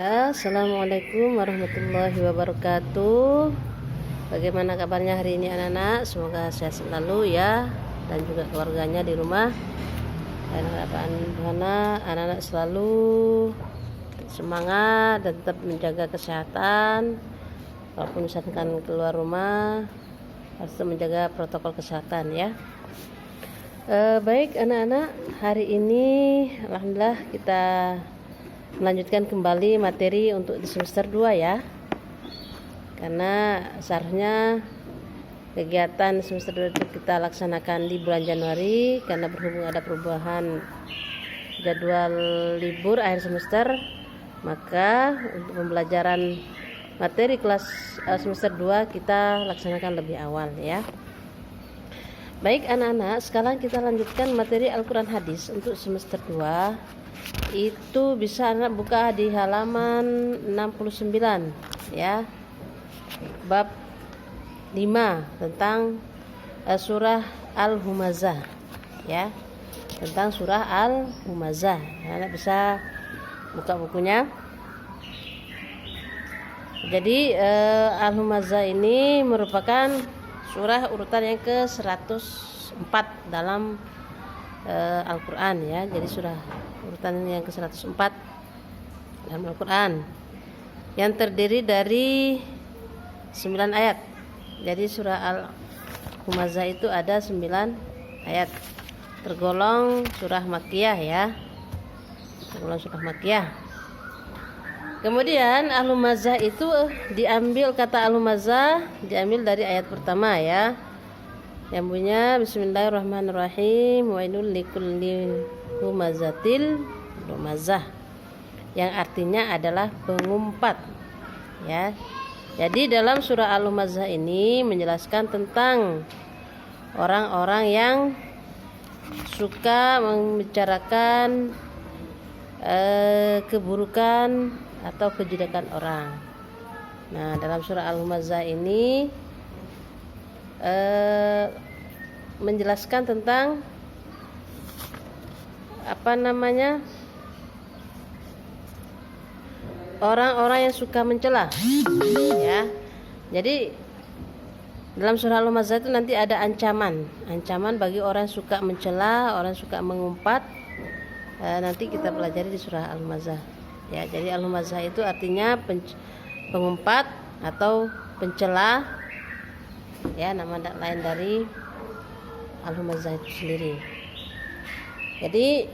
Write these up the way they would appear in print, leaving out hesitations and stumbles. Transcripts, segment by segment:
Assalamualaikum warahmatullahi wabarakatuh. Bagaimana kabarnya hari ini anak-anak? Semoga sehat selalu ya, dan juga keluarganya di rumah. Dan harapan anak-anak selalu semangat dan tetap menjaga kesehatan. Walaupun misalkan keluar rumah, harus menjaga protokol kesehatan ya. Baik anak-anak, hari ini alhamdulillah kita melanjutkan kembali materi untuk di semester 2 ya, karena seharusnya kegiatan semester 2 itu kita laksanakan di bulan Januari, karena berhubung ada perubahan jadwal libur akhir semester, maka untuk pembelajaran materi kelas semester 2 kita laksanakan lebih awal ya. Baik anak-anak, sekarang kita lanjutkan materi Al-Quran Hadis untuk semester 2. Itu bisa anak buka di halaman 69 ya, bab 5 tentang surah Al-Humazah ya, tentang surah Al-Humazah. Anak bisa buka bukunya. Jadi Al-Humazah ini merupakan surah urutan yang ke-104 dalam Al-Quran ya. Jadi surah urutan yang ke-104 dalam Al-Quran, yang terdiri dari 9 ayat. Jadi surah Al-Humazah itu ada 9 ayat, tergolong surah Makkiyah ya, tergolong surah Makkiyah. Kemudian Al-Humazah itu diambil, kata Al-Humazah diambil dari ayat pertama ya, yang bunyinya Bismillahirrahmanirrahim, wailul likulli humazatil lumazah, yang artinya adalah pengumpat ya. Jadi dalam surah Al-Humazah ini menjelaskan tentang orang-orang yang suka membicarakan keburukan atau kejelekan orang. Nah, dalam surah Al-Humazah ini menjelaskan tentang orang-orang yang suka mencela ya. Jadi dalam surah Al-Humazah itu nanti ada ancaman bagi orang yang suka mencela, orang yang suka mengumpat. Nanti kita pelajari di surah Al-Humazah ya. Jadi Al-Humazah itu artinya pengumpat atau pencela ya, nama lain dari Al-Humazah itu sendiri. Jadi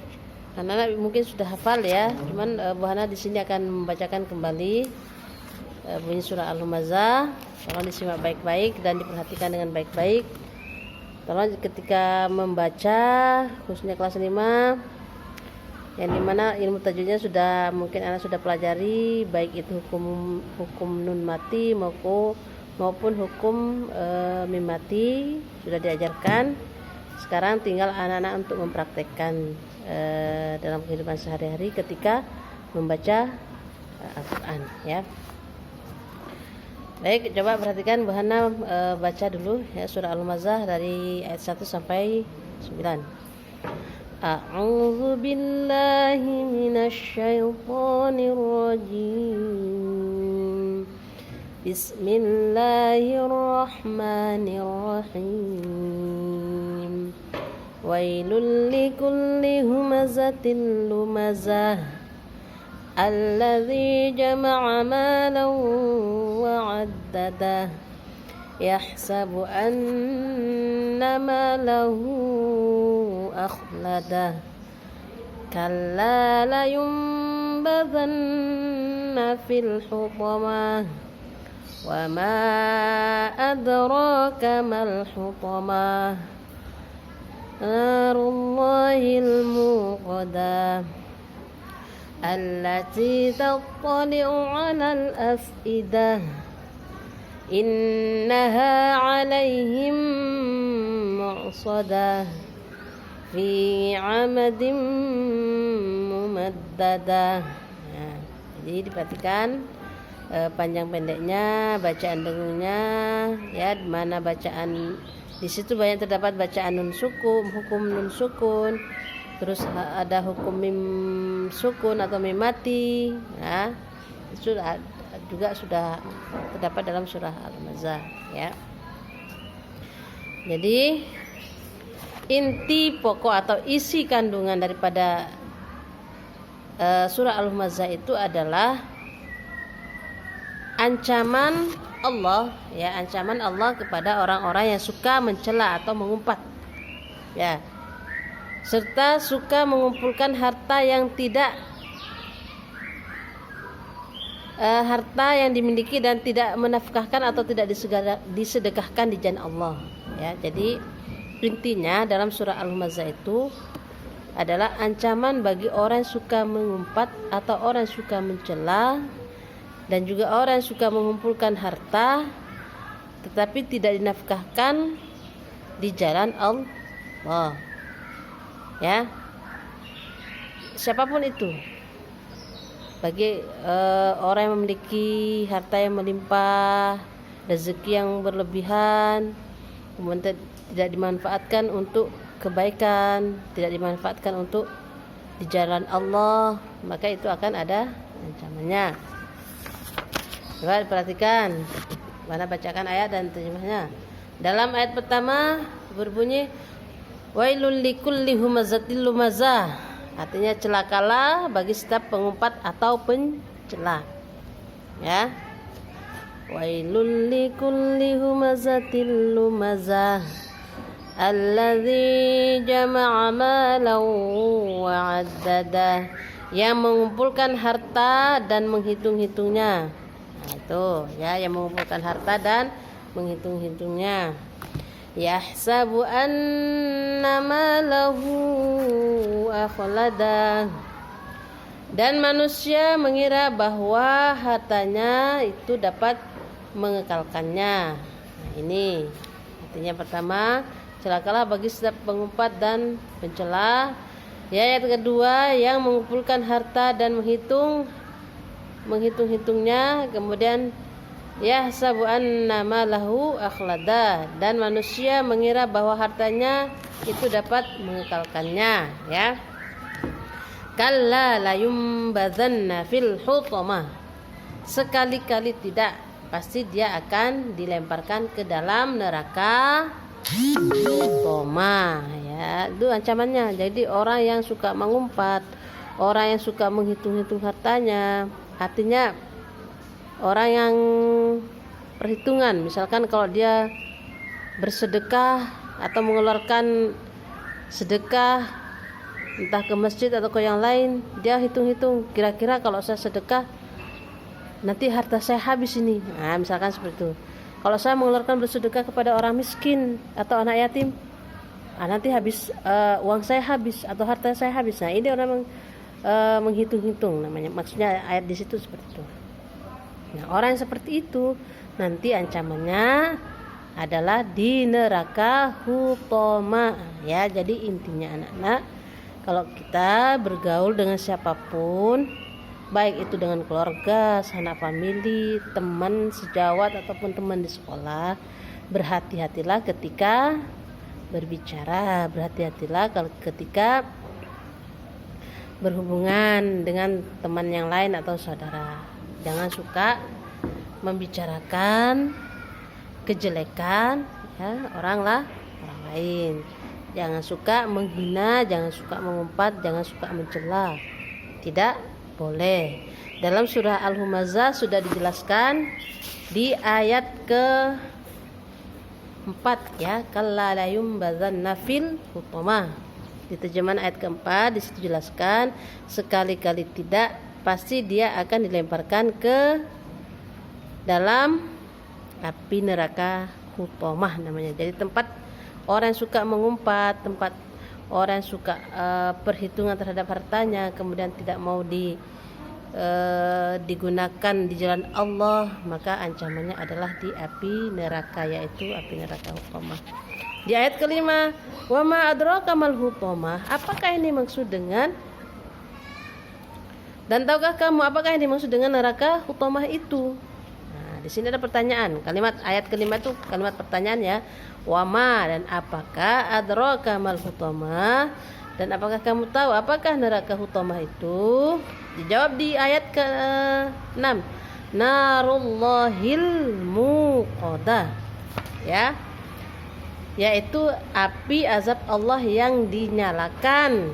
anak-anak mungkin sudah hafal ya, cuman Bu Hana di sini akan membacakan kembali bunyi surah Al-Humazah. Tolong disimak baik-baik dan diperhatikan dengan baik-baik. Tolong ketika membaca, khususnya kelas 5, yang dimana ilmu tajwidnya sudah mungkin anak sudah pelajari, baik itu hukum nun mati maupun hukum mim mati sudah diajarkan. Sekarang tinggal anak-anak untuk mempraktekkan dalam kehidupan sehari-hari ketika membaca Al-Quran ya. Baik, coba perhatikan Bu Hana baca dulu ya surah Al-Humazah dari ayat 1 sampai 9. A'udzu billahi minasy syaithanir rajim. Bismillahirrahmanirrahim. Wailul likulli humazatil lumazah alladzi jama'a malan wa 'addadah yahsabu anna malahu akhladah kalla la yunbadhanna fil hutamah wa ma adraka mal hutamah narullahil muqadah allati tattali'u 'alal af'idah innaha 'alaihim mu'sadah fi 'amadin mumaddadah. Nah, jadi diperhatikan panjang pendeknya, bacaan dengungnya ya, di mana bacaan di situ banyak terdapat bacaan nun sukun, hukum nun sukun, terus ada hukum mim sukun atau mim mati ya. Itu juga sudah terdapat dalam surah Al-Humazah ya. Jadi inti pokok atau isi kandungan daripada surah Al-Humazah itu adalah ancaman Allah ya, ancaman Allah kepada orang-orang yang suka mencela atau mengumpat ya, serta suka mengumpulkan harta yang dimiliki dan tidak menafkahkan atau tidak disedekahkan di jalan Allah ya. Jadi intinya dalam surah Al-Humazah itu adalah ancaman bagi orang yang suka mengumpat atau orang yang suka mencela, dan juga orang yang suka mengumpulkan harta tetapi tidak dinafkahkan di jalan Allah ya. Siapapun itu, bagi orang yang memiliki harta yang melimpah, rezeki yang berlebihan, kemudian tidak dimanfaatkan untuk kebaikan, tidak dimanfaatkan untuk di jalan Allah, maka itu akan ada ancamannya. Coba perhatikan, mana bacakan ayat dan terjemahnya. Dalam ayat pertama berbunyi wailul likulli humazatil lumazah, artinya celakalah bagi setiap pengumpat atau pencela ya. Wailul likulli humazatil lumazah alladzi jama'a malan wa 'addada, yang mengumpulkan harta dan menghitung-hitungnya. Nah, itu ya, yang mengumpulkan harta dan menghitung-hitungnya. Yahsabu anna malahu akhlada, dan manusia mengira bahwa hartanya itu dapat mengekalkannya. Nah, ini artinya pertama, celakalah bagi setiap pengumpat dan pencela. Ya, ayat kedua, yang mengumpulkan harta dan menghitung-hitungnya. Kemudian yahsabu anna malahu akhlada, dan manusia mengira bahwa hartanya itu dapat mengekalkannya ya. Kalla la yumbadzanna fil hutamah, sekali-kali tidak, pasti dia akan dilemparkan ke dalam neraka hutamah ya. Itu ancamannya. Jadi orang yang suka mengumpat, orang yang suka menghitung-hitung hartanya, artinya orang yang perhitungan, misalkan kalau dia bersedekah atau mengeluarkan sedekah entah ke masjid atau ke yang lain, dia hitung-hitung, kira-kira kalau saya sedekah nanti harta saya habis ini. Nah, misalkan seperti itu. Kalau saya mengeluarkan bersedekah kepada orang miskin atau anak yatim, nanti habis uang saya habis atau harta saya habis. Nah, ini orang menghitung-hitung namanya. Maksudnya ayat di situ seperti itu. Nah, orang yang seperti itu nanti ancamannya adalah di neraka hutamah ya. Jadi intinya anak-anak, kalau kita bergaul dengan siapapun, baik itu dengan keluarga, sanak famili, teman sejawat ataupun teman di sekolah, berhati-hatilah ketika berbicara, berhati-hatilah ketika berhubungan dengan teman yang lain atau saudara. Jangan suka membicarakan kejelekan ya orang lain. Jangan suka menghina, jangan suka mengumpat, jangan suka mencela. Tidak boleh. Dalam surah Al-Humazah sudah dijelaskan di ayat ke-4 ya, kalla la yumbadzanna fil hutamah. Di terjemahan ayat ke-4 di situ jelaskan sekali-kali tidak, pasti dia akan dilemparkan ke dalam api neraka hutamah namanya. Jadi tempat orang yang suka mengumpat, tempat orang yang suka perhitungan terhadap hartanya, kemudian tidak mau digunakan di jalan Allah, maka ancamannya adalah di api neraka, yaitu api neraka hutamah. Di ayat kelima, wa ma adraka mal hutamah, apakah ini maksud dengan, dan tahukah kamu apakah yang dimaksud dengan neraka hutamah itu? Nah, di sini ada pertanyaan. Kalimat ayat kelima itu kalimat pertanyaan ya. Wa ma, dan apakah, adraka mal hutamah, dan apakah kamu tahu apakah neraka hutamah itu? Dijawab di ayat ke-6. Narullahil muqadah. Ya. Yaitu api azab Allah yang dinyalakan.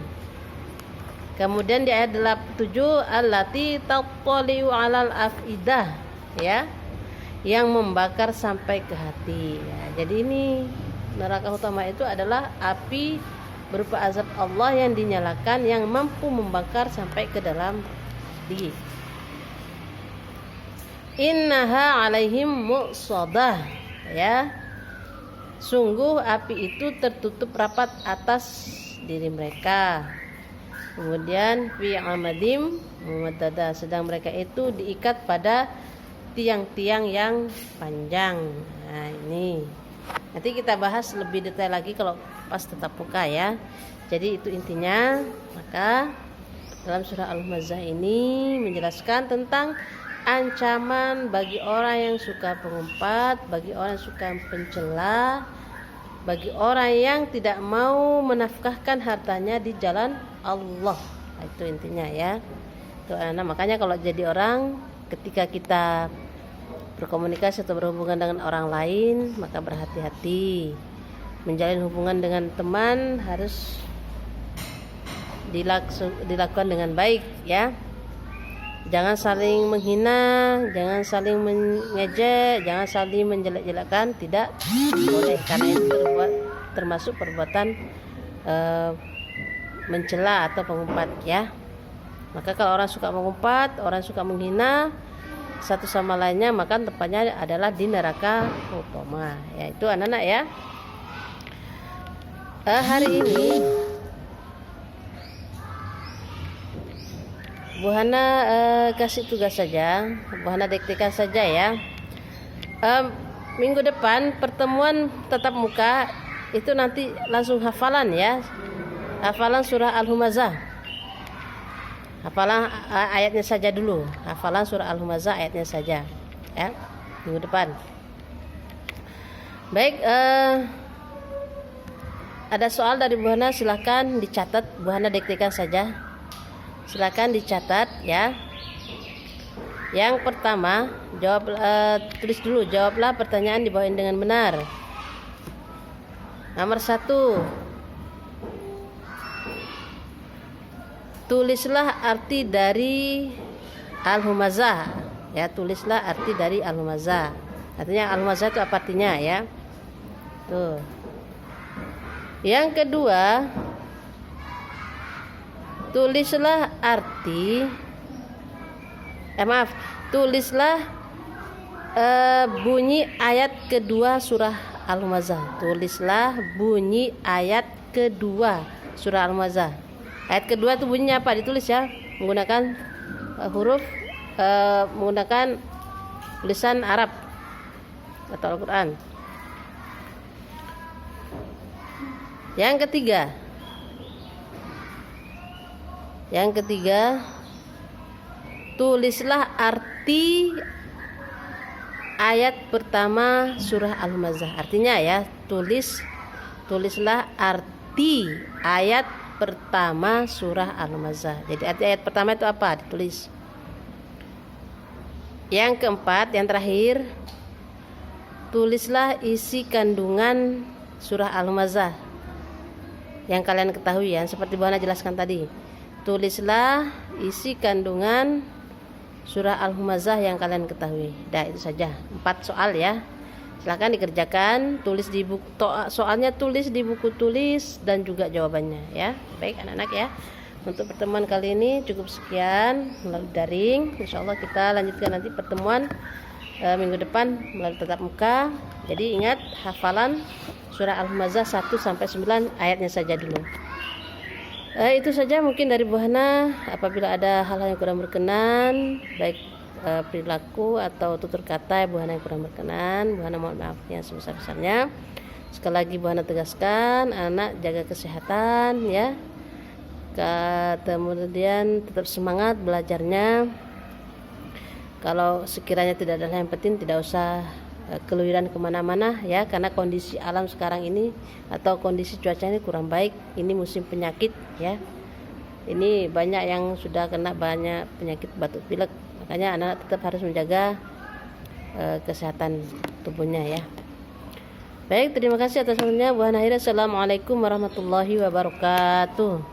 Kemudian di ayat 7 allati tattali'u 'alal afidah, ya, yang membakar sampai ke hati. Ya, jadi ini neraka utama itu adalah api berupa azab Allah yang dinyalakan yang mampu membakar sampai ke dalam hati. Innaha 'alaihim mu'sadah, ya. Sungguh api itu tertutup rapat atas diri mereka. Kemudian fi amadim mumaddada, sedang mereka itu diikat pada tiang-tiang yang panjang. Nah, ini nanti kita bahas lebih detail lagi kalau pas tetap muka, ya. Jadi itu intinya. Maka dalam surah Al-Humazah ini menjelaskan tentang ancaman bagi orang yang suka pengumpat, bagi orang yang suka pencela, bagi orang yang tidak mau menafkahkan hartanya di jalan Allah. Nah, itu intinya, ya. Itu anak. Makanya kalau jadi orang, ketika kita berkomunikasi atau berhubungan dengan orang lain, maka berhati-hati. Menjalin hubungan dengan teman harus dilakukan dengan baik, ya. Jangan saling menghina, jangan saling mengejek, jangan saling menjelek-jelekkan, tidak boleh, karena itu termasuk perbuatan mencela atau pengumpat, ya. Maka kalau orang suka mengumpat, orang suka menghina satu sama lainnya, maka tempatnya adalah di neraka utama. Ya, itu anak-anak, ya. Hari ini Bu Hana kasih tugas saja, Bu Hana diktikan saja, ya. Minggu depan pertemuan tatap muka itu nanti langsung hafalan, ya. Hafalan surah Al-Humazah. Hafalan ayatnya saja dulu. Hafalan surah Al-Humazah ayatnya saja, ya. Minggu depan. Baik, ada soal dari Bu Hana, silahkan dicatat. Bu Hana diktikan saja. Silakan dicatat, ya. Yang pertama, tulis dulu, jawablah pertanyaan di bawah ini dengan benar. Nomor 1, tulislah arti dari Al-Humazah, ya. Tulislah arti dari Al-Humazah. Artinya Al-Humazah itu apa artinya, ya. Tuh. Yang kedua, tulislah arti tulislah bunyi ayat kedua surah Al-Humazah. Tulislah bunyi ayat kedua surah Al-Humazah. Ayat kedua itu bunyinya apa? Ditulis, ya, menggunakan huruf menggunakan tulisan Arab atau Al-Quran. Yang ketiga, tulislah arti ayat pertama surah Al-Humazah. Artinya, ya, tulislah arti ayat pertama surah Al-Humazah. Jadi arti ayat pertama itu apa? Ditulis. Yang keempat, yang terakhir, tulislah isi kandungan surah Al-Humazah yang kalian ketahui, ya, seperti Bu Hana jelaskan tadi. Tulislah isi kandungan surah Al-Humazah yang kalian ketahui. Dah, itu saja. 4 soal, ya. Silakan dikerjakan, tulis di buku, soalnya tulis di buku tulis dan juga jawabannya, ya. Baik anak-anak, ya. Untuk pertemuan kali ini cukup sekian melalui daring. Insyaallah kita lanjutkan nanti pertemuan minggu depan melalui tatap muka. Jadi ingat hafalan surah Al-Humazah 1 sampai 9 ayatnya saja dulu. Itu saja mungkin dari Bu Hana. Apabila ada hal-hal yang kurang berkenan, baik perilaku atau tutur kata Bu Hana yang kurang berkenan, Bu Hana mohon maaf yang sebesar-besarnya. Sekali lagi Bu Hana tegaskan, anak jaga kesehatan, ya. Kemudian tetap semangat belajarnya. Kalau sekiranya tidak ada hal yang penting, tidak usah keluyuran kemana-mana, ya, karena kondisi alam sekarang ini atau kondisi cuaca ini kurang baik. Ini musim penyakit, ya. Ini banyak yang sudah kena banyak penyakit batuk pilek, makanya anak-anak tetap harus menjaga kesehatan tubuhnya ya. Baik, terima kasih atas waktunya Bu Hana. Assalamualaikum warahmatullahi wabarakatuh.